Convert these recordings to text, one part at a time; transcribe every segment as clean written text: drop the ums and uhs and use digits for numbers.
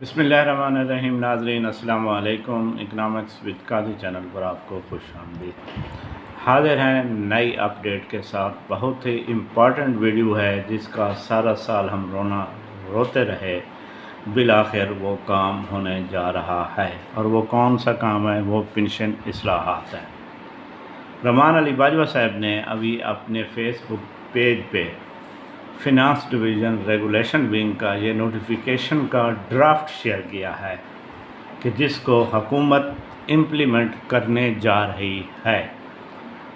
बिस्मिल्लाहिर्रहमानिर्रहीम। नाज़रीन अस्सलाम वालेकुम। इकनॉमिक्स विद कादी चैनल पर आपको खुश आमदीद। हाज़िर हैं नई अपडेट के साथ। बहुत ही इम्पॉर्टेंट वीडियो है जिसका सारा साल हम रोते रहे, बिल आखिर वो काम होने जा रहा है। और वो कौन सा काम है? वो पेंशन इस्लाहात है। रमान अली बाजवा साहब ने अभी अपने फेसबुक पेज पे फिनांस डिवीज़न रेगुलेशन विंग का ये नोटिफिकेशन का ड्राफ्ट शेयर किया है कि जिसको हुकूमत इम्प्लीमेंट करने जा रही है।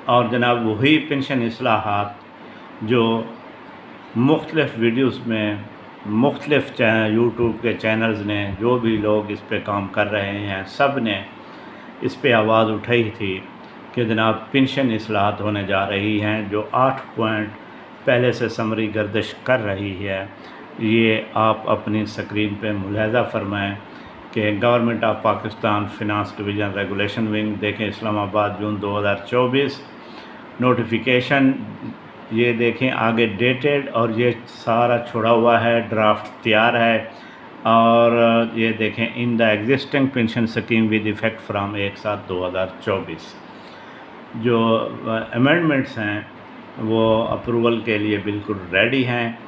और जनाब वही पेंशन इस्लाहात जो मुख्तलिफ़ वीडियोस में मुख्तलिफ़ यूट्यूब के चैनल्स ने, जो भी लोग इस पे काम कर रहे हैं, सब ने इस पे आवाज़ उठाई थी कि जनाब पेंशन इस्लाहात होने जा रही हैं, जो 8 पॉइंट पहले से समरी गर्दिश कर रही है। ये आप अपनी स्क्रीन पे मुलाहज़ा फरमाएँ कि government of Pakistan finance division regulation wing, देखें इस्लामाबाद, जून 2024 नोटिफिकेशन, ये देखें आगे डेटेड, और ये सारा छोड़ा हुआ है, ड्राफ्ट तैयार है। और ये देखें in the existing pension scheme with effect from 1/7/2024। जो अमेंडमेंट्स हैं वो अप्रूवल के लिए बिल्कुल रेडी हैं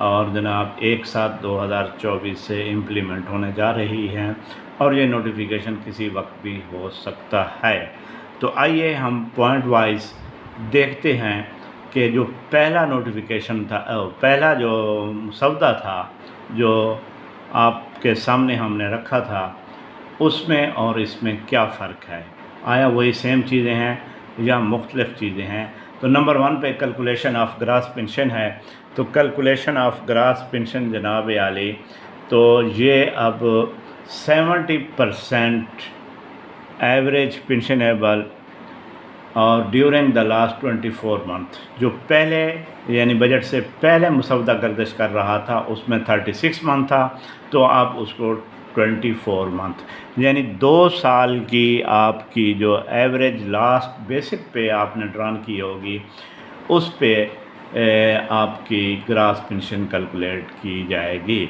और जनाब 1/7/2024 से इम्प्लीमेंट होने जा रही हैं। और ये नोटिफिकेशन किसी वक्त भी हो सकता है। तो आइए हम पॉइंट वाइज देखते हैं कि जो पहला नोटिफिकेशन था, पहला जो सौदा था जो आपके सामने हमने रखा था, उसमें और इसमें क्या फ़र्क है? आया वही सेम चीज़ें हैं या मुख्तलिफ़ चीज़ें हैं? तो नंबर 1 पे कैलकुलेशन ऑफ ग्रास पेंशन है। तो कैलकुलेशन ऑफ ग्रास पेंशन जनाब आली, तो ये अब 70% एवरेज पेंशनेबल और ड्यूरिंग द लास्ट 24 मंथ, जो पहले यानी बजट से पहले मुसवदा गर्दिश कर रहा था उसमें 36 मंथ था, तो आप उसको 24 मंथ यानी 2 साल की आपकी जो एवरेज लास्ट बेसिक पे आपने ड्रॉन की होगी, उस पे आपकी ग्रास पेंशन कैलकुलेट की जाएगी।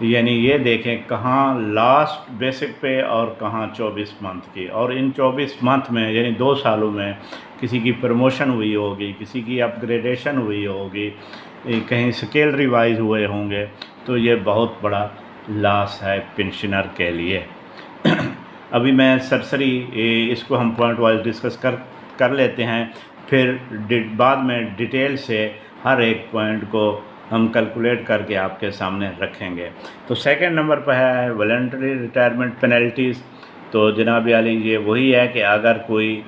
यानी ये देखें कहाँ लास्ट बेसिक पे और कहाँ 24 मंथ की। और इन 24 मंथ में यानी 2 सालों में किसी की प्रमोशन हुई होगी, किसी की अपग्रेडेशन हुई होगी, कहीं स्केल रिवाइज हुए होंगे, तो ये बहुत बड़ा लॉस है पेंशनर के लिए। अभी मैं सरसरी इसको हम पॉइंट वाइज डिस्कस कर लेते हैं, फिर बाद में डिटेल से हर एक पॉइंट को हम कैलकुलेट करके आपके सामने रखेंगे। तो सेकंड नंबर पर है वॉलंटरी रिटायरमेंट पेनल्टीज़। तो जनाब आली ये वही है कि अगर कोई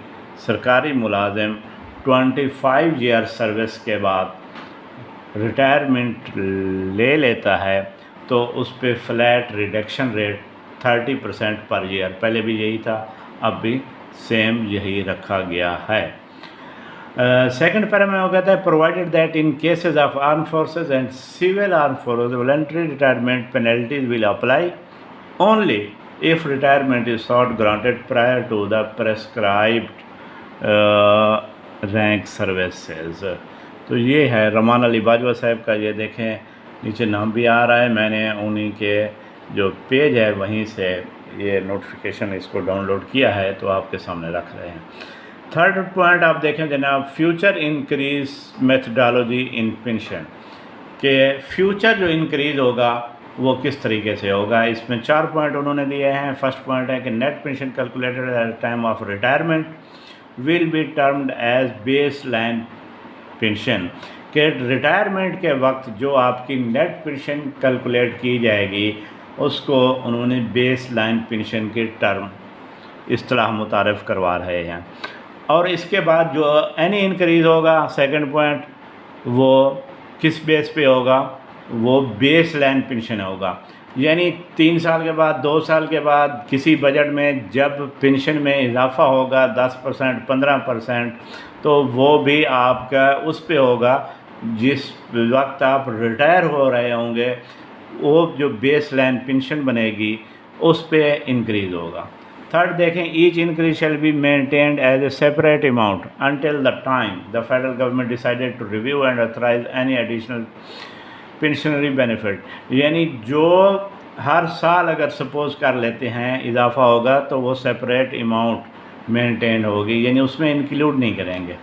सरकारी मुलाजिम 25 ईयर सर्विस के बाद रिटायरमेंट ले लेता है तो उस पर flat reduction rate 30% per year, पहले भी यही था, अब भी सेम यही रखा गया है। सेकंड पैरा में वो कहता है provided that in cases of arm forces and civil arm forces voluntary retirement penalties will apply only if retirement is sought granted prior to the prescribed rank services. तो ये है रमान अली बाजवा साहब का, ये देखें नीचे नाम भी आ रहा है, मैंने उन्हीं के जो पेज है वहीं से ये नोटिफिकेशन इसको डाउनलोड किया है, तो आपके सामने रख रहे हैं। थर्ड पॉइंट आप देखें जनाब, फ्यूचर इंक्रीज मेथडोलॉजी इन पेंशन, के फ्यूचर जो इंक्रीज़ होगा वो किस तरीके से होगा। इसमें 4 पॉइंट उन्होंने दिए हैं। फर्स्ट पॉइंट है कि net pension calculated at time of retirement will be termed as base line pension, कि रिटायरमेंट के वक्त जो आपकी नेट पेंशन कैलकुलेट की जाएगी उसको उन्होंने बेस लाइन पेंशन के टर्म इस्तिलाह मुतारफ़ करवा रहे हैं। और इसके बाद जो एनी इंक्रीज़ होगा, सेकंड पॉइंट, वो किस बेस पे होगा? वो बेस लाइन पेंशन होगा। यानी 3 साल के बाद, 2 साल के बाद किसी बजट में जब पेंशन में इजाफ़ा होगा 10%, 15%, तो वो भी आपका उस पे होगा जिस वक्त आप रिटायर हो रहे होंगे, वो जो बेस लाइन पेंशन बनेगी उस पे इंक्रीज़ होगा। थर्ड देखें, each increase shall be maintained as a separate amount until the time the federal government decided to review and authorize any additional pensionary benefit. यानी जो हर साल अगर सपोज कर लेते हैं इजाफा होगा तो वो सेपरेट अमाउंट मेंटेन होगी, यानी उसमें इंक्लूड नहीं करेंगे।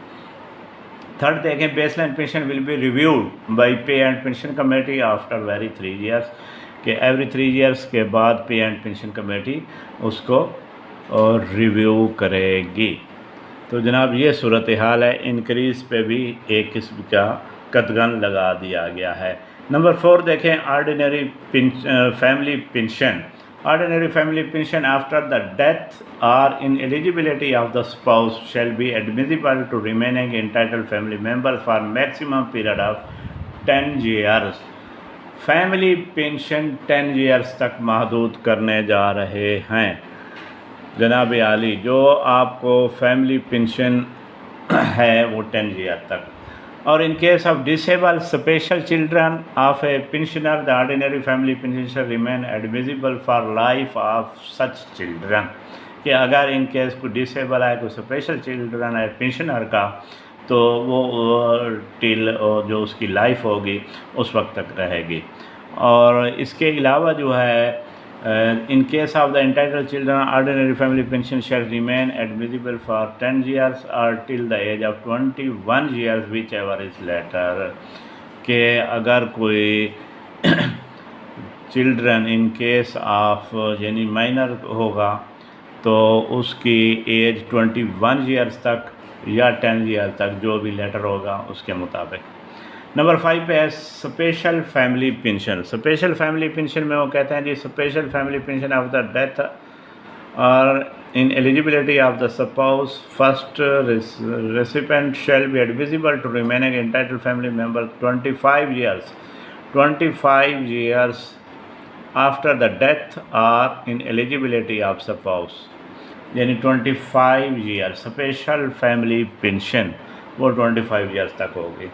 थर्ड देखें, baseline pension will be reviewed by pay and pension committee after very 3 years, कि एवरी 3 ईयर्स के बाद पे एंड पेंशन कमेटी उसको रिव्यू करेगी। तो जनाब ये सूरत हाल है, इंक्रीज़ पे भी एक किस्म का कदगन लगा दिया गया है। नंबर 4 देखें, ordinary family pension. Ordinary family pension after the death or ineligibility of the spouse shall be admissible to remaining entitled family members for maximum period of 10 years. Family pension 10 years तक महदूद करने जा रहे हैं जनाब आली। जो आपको फैमिली पेंशन है वो 10 years तक। और in case of disable special children of a pensioner the ordinary family pension shall remain admissible for life of such children, कि अगर इन केस कोई डिसेबल है, कोई स्पेशल चिल्ड्रन है पेंशनर का, तो वो टिल जो उसकी लाइफ होगी उस वक्त तक रहेगी। और इसके अलावा जो है in case of the entitled children ordinary family pension shall remain admissible for 10 years or till the age of 21 years whichever is later, कि अगर कोई चिल्ड्रन इन केस ऑफ यानी माइनर होगा तो उसकी एज 21 years तक या 10 years तक जो भी लेटर होगा उसके मुताबिक। नंबर 5 पे है special family pension. Special family pension में वो कहते हैं जी, special family pension of the death और ineligibility of the spouse first recipient shall be admissible to remaining entitled family member 25 years after the death और ineligibility of spouse, यानी 25 years special family pension वो 25 years तक होगी।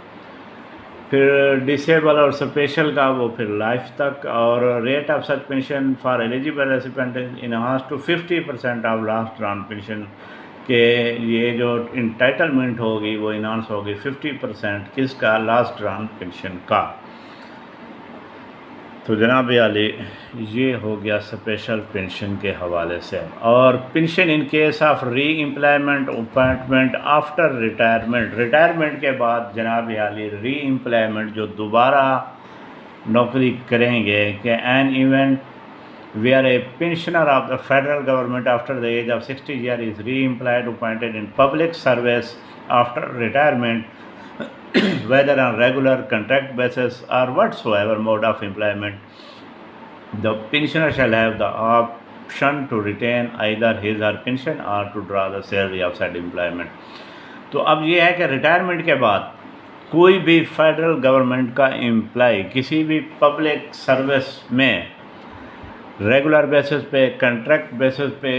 फिर disable और special का वो फिर लाइफ तक। और rate of such pension for eligible recipient enhance to 50% of last drawn pension, के ये जो इंटाइटलमेंट होगी वो इनहांस होगी 50% किसका, लास्ट ड्रॉन पेंशन का। तो जनाब आली ये हो गया स्पेशल पेंशन के हवाले से। और पेंशन इन केस ऑफ री employment appointment after retirement, retirement के बाद जनाब आली री एम्प्लॉयमेंट जो दोबारा नौकरी करेंगे, कि an event where a pensioner of the federal government after the age of 60 years is reemployed appointed in public service after retirement whether on regular contract basis or whatsoever mode of employment, the pensioner shall have the option to retain either his or pension or to draw the salary of said employment. तो अब ये है कि retirement के बाद कोई भी federal government का एम्प्लॉय किसी भी पब्लिक सर्विस में रेगुलर बेसिस पे, कॉन्ट्रैक्ट बेसिस पे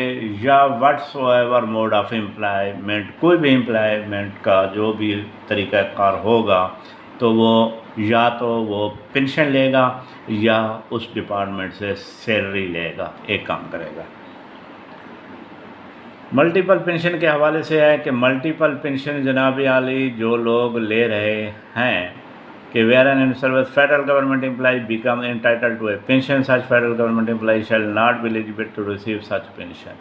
या व्हाट्सोएवर मोड ऑफ एम्प्लॉयमेंट, कोई भी एम्प्लॉयमेंट का जो भी तरीक़ाकार होगा तो वो या तो वो पेंशन लेगा या उस डिपार्टमेंट से सैलरी लेगा, एक काम करेगा। मल्टीपल पेंशन के हवाले से है कि मल्टीपल पेंशन जनाब आली जो लोग ले रहे हैं कि where an in service federal government employ become entitled to a pension, such federal government employ shall not be eligible to receive such pension,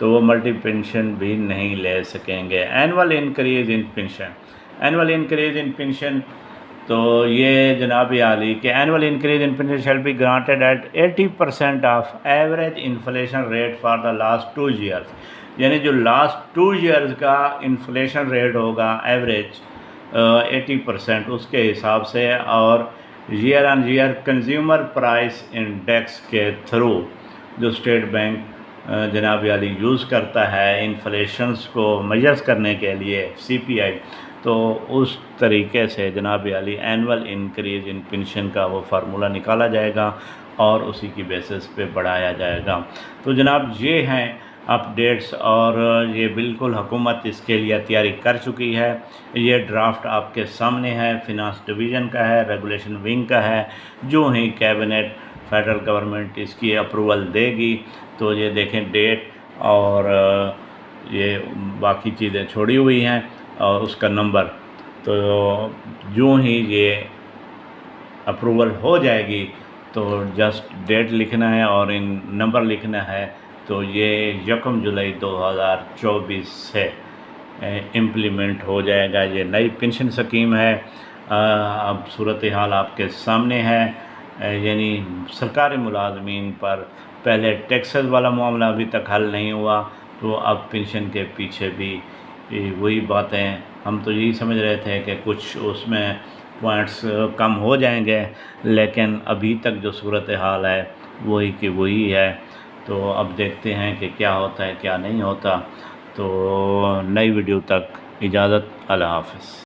तो वो मल्टी पेंशन भी नहीं ले सकेंगे। Annual increase in pension, annual increase in pension, तो ये जनाब आली कि annual increase in pension shall be granted at 80% of average inflation rate for the last 2 years, यानी जो लास्ट 2 years का इन्फ्लेशन रेट होगा एवरेज 80% उसके हिसाब से, और year on year consumer price index के थ्रू जो स्टेट बैंक जनाब आली यूज़ करता है इन्फ्लेशंस को मेजर्स करने के लिए CPI, तो उस तरीके से जनाब आली एनुअल इंक्रीज इन पेंशन का वो फार्मूला निकाला जाएगा और उसी की बेसिस पे बढ़ाया जाएगा। तो जनाब ये हैं अपडेट्स, और ये बिल्कुल हुकूमत इसके लिए तैयारी कर चुकी है। ये ड्राफ्ट आपके सामने है, फिनांस डिवीज़न का है, रेगुलेशन विंग का है। जो ही कैबिनेट फेडरल गवर्नमेंट इसकी अप्रूवल देगी तो ये देखें डेट और ये बाकी चीज़ें छोड़ी हुई हैं और उसका नंबर, तो जो ही ये अप्रूवल हो जाएगी تو جسٹ ڈیٹ لکھنا ہے اور ان نمبر لکھنا ہے. تو یہ 1 جولائی 2024 سے امپلیمنٹ ہو جائے گا. یہ نئی پنشن سکیم ہے. اب صورتحال آپ کے سامنے ہے. یعنی سرکاری ملازمین پر پہلے ٹیکسز والا معاملہ ابھی تک حل نہیں ہوا، تو اب پنشن کے پیچھے بھی وہی باتیں. ہم تو یہی سمجھ رہے تھے کہ کچھ اس میں پوائنٹس کم ہو جائیں گے، لیکن ابھی تک جو صورتحال ہے وہی کہ وہی ہے. تو اب دیکھتے ہیں کہ کیا ہوتا ہے کیا نہیں ہوتا. تو نئی ویڈیو تک اجازت. اللہ حافظ.